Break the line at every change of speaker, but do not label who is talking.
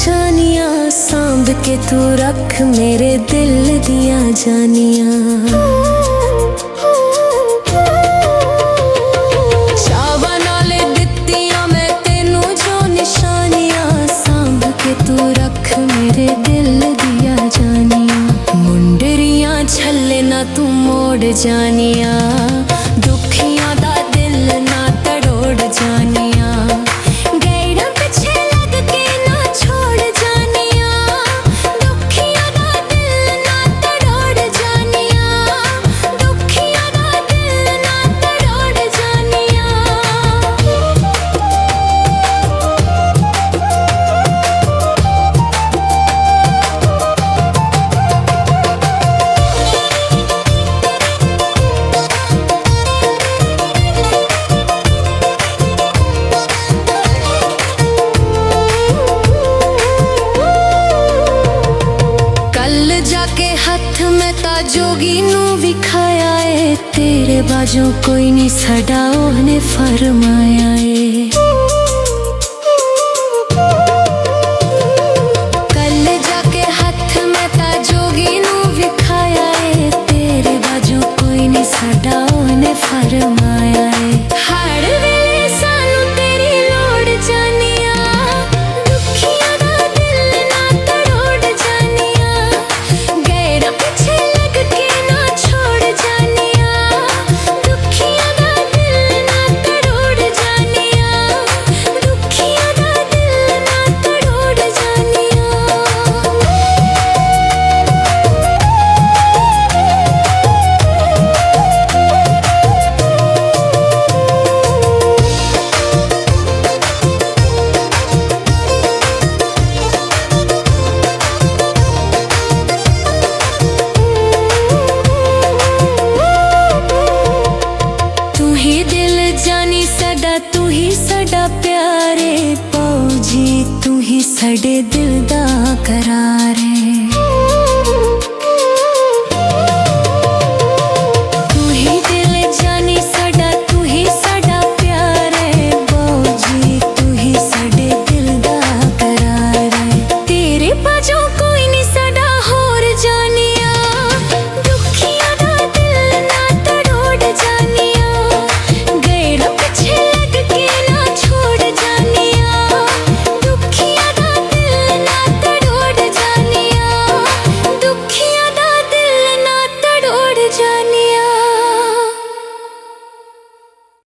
जानिया, सांभ के तू रख मेरे दिल दिया जानिया। चावा नाले दित्तियां मैं तेनू जो निशानियां, सांभ के तू रख मेरे दिल दिया जानिया। मुंडरियां छल्ले ना तू मोड़ जानिया, दुखियां दा दिल ना तड़ोड़ जानिया। गैरां पिछे लग के ना छोड़ जानिया, दुखियां दा दिल ना तड़ोड़ जानिया। दुखियां दा दिल ना तड़ोड़ जानिया। जाके हथ में ता जोगी नू विखाया है, तेरे बाजू कोई नहीं सड़ा ओहने फरमाया है। कल जाके हथ में ता जोगी नू विखाया है, तेरे बाजू कोई नहीं सड़ा ओहने फरमाया है। हर वेले सानू तेरी लोड़ जानिया, दुखियां दा दिल ना तड़ोड़ जानिया। गैरां पिछे लग के ना छोड़ जानिया, दुखियां दा दिल ना तड़ोड़ जानिया। दुखियां दा दिल ना तड़ोड़ जानिया। तू ही दिल जानी सदा, तू ही सदा प्यारे पौजी, तू ही सड़े दिल दा करार है।